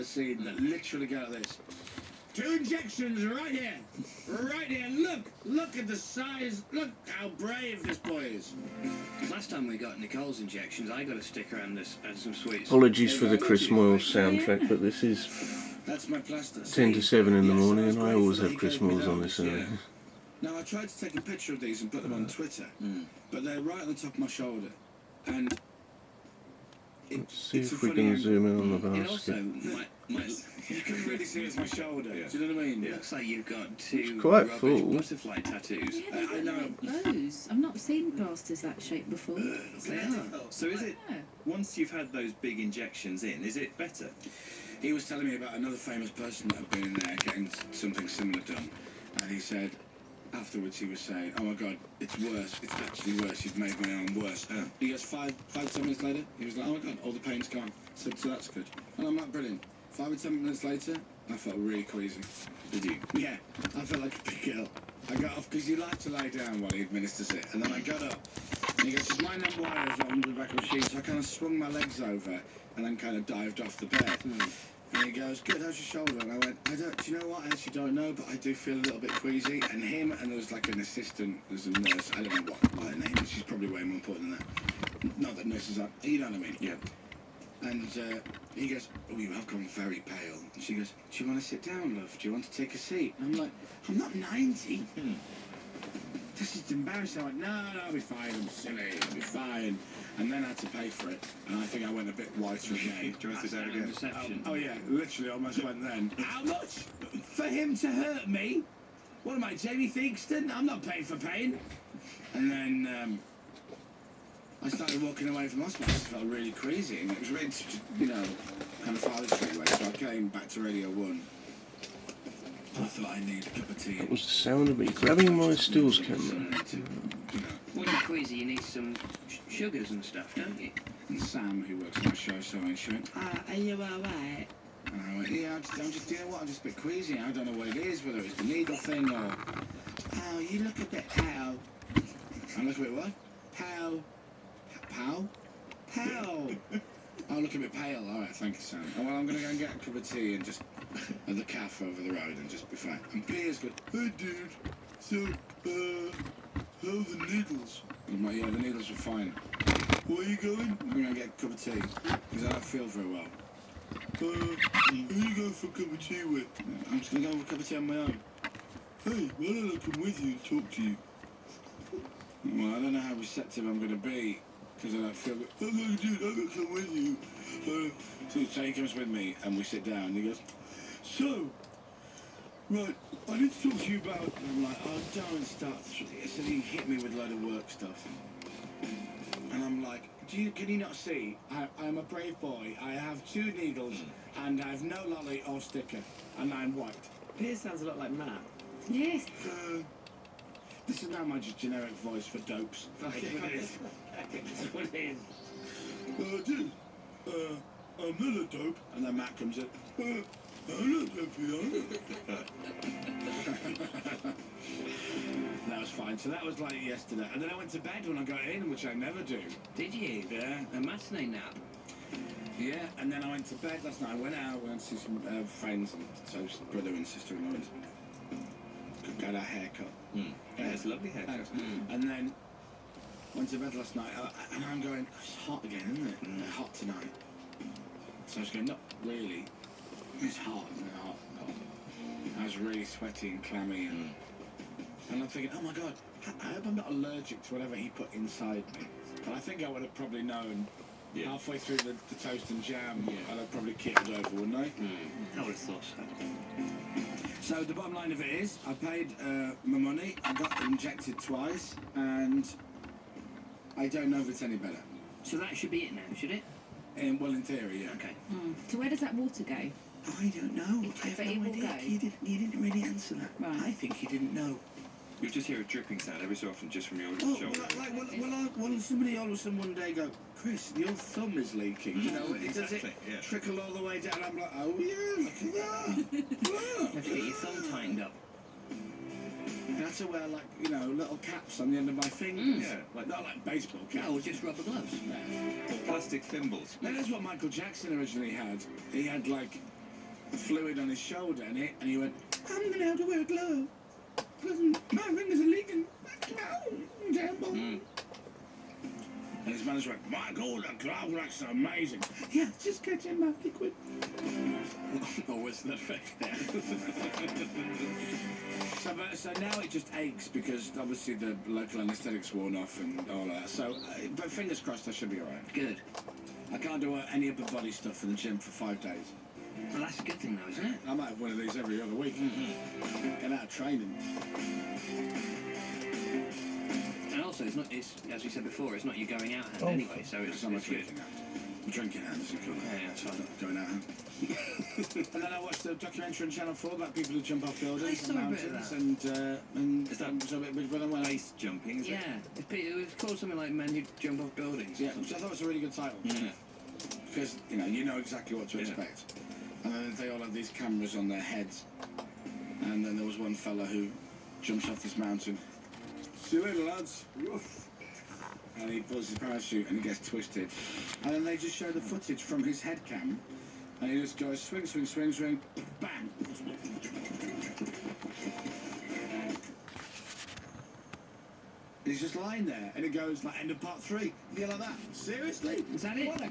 seen that literally go like this. 2 injections right here. Right here. Look at the size. Look how brave this boy is. Last time we got Nicole's injections, I got a sticker and some sweets. Apologies for the Chris Moyle soundtrack, but this is That's my plaster. 10 to 7 in the morning, and I always have Chris Moyles on this early. Now, I tried to take a picture of these and put them on Twitter, but they're right on the top of my shoulder. And let's see if we can zoom in on the basket. It also, you can really see it's my shoulder. Do you know what I mean? It looks like you've got 2 quite rubbish full. butterfly tattoos. Yeah, I know. Those. I've not seen plasters that shape before. They are. So is it, Yeah. once you've had those big injections in, is it better? He was telling me about another famous person that had been in there getting something similar done, and he said afterwards he was saying, "Oh my God, it's worse. It's actually worse. You've made my arm worse." He goes 5 to 10 minutes later. He was like, "Oh my God, all the pain's gone." So that's good. And I'm like, brilliant. 5 or 10 minutes later, I felt really queasy. Did you? Yeah, I felt like a big girl. I got off because you like to lie down while he administers it, and then I got up. And he goes, "Just mind them wires on the back of the sheet." So I kind of swung my legs over and then kind of dived off the bed. And he goes, "Good, how's your shoulder?" And I went, do you know what? I actually don't know, but I do feel a little bit queasy. And him, and there was like an assistant, there's a nurse, I don't know what her name is, she's probably way more important than that. Not that nurses are, you know what I mean? Yeah. And he goes, "Oh, you have gone very pale." And she goes, "Do you want to sit down, love? Do you want to take a seat?" And I'm like, "I'm not 90. This is embarrassing." I went, no, I'll be fine. I'm silly. I'll be fine. And then I had to pay for it. And I think I went a bit whiter again. Do you want to sit down again? Reception. Oh, yeah, literally almost went then. How much for him to hurt me? What am I, Jamie Theakston? I'm not paying for pain. And then I started walking away from hospital. I just felt really crazy. And it was really, kind of Father's Day way. So I came back to Radio 1. I thought I need a cup of tea. That was the sound of me grabbing my stills camera. When you're queasy, you need some sugars and stuff, don't you? And Sam, who works on my show, saw me, she went, "Are you alright?" And I went, "Yeah, I'm just, you know what, I'm just a bit queasy. I don't know what it is, whether it's the needle thing or..." "Oh, you look a bit pale." I look a bit what? Pale. Pale? Pale. Oh, look a bit pale. All right, thank you, Sam. Oh, well, I'm going to go and get a cup of tea and just at the cafe over the road and just be fine. And Piers goes, "Hey, dude, so, how are the needles?" I'm like, "Yeah, the needles are fine." "Where are you going?" "I'm going to get a cup of tea because I don't feel very well." Who are you going for a cup of tea with?" "I'm just going to go for a cup of tea on my own." "Hey, why don't I come with you and talk to you?" Well, I don't know how receptive I'm going to be. Because I don't feel good. "Oh, no, dude, I'm going to come with you." So he comes with me and we sit down and he goes, "So, right, I need to talk to you about..." And I'm like, "Oh, don't start." So he hit me with a load of work stuff. And I'm like, can you not see? I'm a brave boy. I have 2 needles and I have no lolly or sticker. And I'm white. Piers sounds a lot like Matt. Yes. This is now my just generic voice for dopes. Okay. That's what it is. "Dude, I'm not a dope." And then Matt comes in. "I'm not dopey, That was fine. So that was like yesterday. And then I went to bed when I got in, which I never do. Did you? Yeah. A matinee nap? Yeah, and then I went to bed last night. I went out, went to see some friends, and so brother and sister-in-law. Got a haircut. Yeah, it's a lovely haircut. And then went to bed last night, and I'm going, "It's hot again, isn't it? It's hot tonight." So I was going, "Not really. It's hot, isn't it? Hot. I was really sweaty and clammy, and I'm thinking, oh my God, I hope I'm not allergic to whatever he put inside me. But I think I would have probably known halfway through the toast and jam, I'd have probably keeled over, wouldn't I? I would have thought so. So the bottom line of it is, I paid my money, I got injected twice, and I don't know if it's any better. So that should be it now, should it? Well, in theory, yeah. Okay. So where does that water go? I don't know. I have no idea. He didn't really answer that. Right. I think he didn't know. You just hear a dripping sound every so often just from your Well, shoulder. will somebody all of a sudden one day go, "Chris, your thumb is leaking." You know, Exactly, does it yeah. trickle all the way down? I'm like, "Oh yeah, look at that." You have to get your thumb tightened up. I had to wear little caps on the end of my fingers. Yeah, Like not like baseball caps. Oh, just rubber gloves. Plastic thimbles. That is what Michael Jackson originally had. He had like fluid on his shoulder, and he went, I'm going to have to wear a glove. Because my fingers are leaking. No, Gamble. Mm. And his manager went, Michael, the glove looks amazing. Yeah, just catching my liquid. Or was that effect there? So now it just aches because obviously the local anaesthetic's worn off and all that. So, but fingers crossed, I should be alright. Good. I can't do any upper body stuff in the gym for 5 days. Well, that's a good thing, though, isn't it? I might have one of these every other week. Get out of training. And also, it's as we said before, it's not your going out hand Oh. anyway, so it's I'm not good. drinking out. I'm drinking out, as you call it. Yeah, that's fine. Not going out hand. And then I watched the documentary on Channel 4 about people who jump off buildings I and saw a bit of mountains, and Is that- was a bit when I went. Base jumping, is it? Yeah, it was called something like Men Who Jump Off Buildings. Yeah, which I thought was a really good title. Yeah. Because, you know exactly what to Yeah. expect. And then they all have these cameras on their heads. And then there was one fella who jumps off this mountain. See you later, lads. Woof. And he pulls his parachute and he gets twisted. And then they just show the footage from his head cam. And he just goes swing, swing, swing, swing, bang. He's just lying there, and it goes like end of part 3. And you're like that. Seriously? Is that it? What a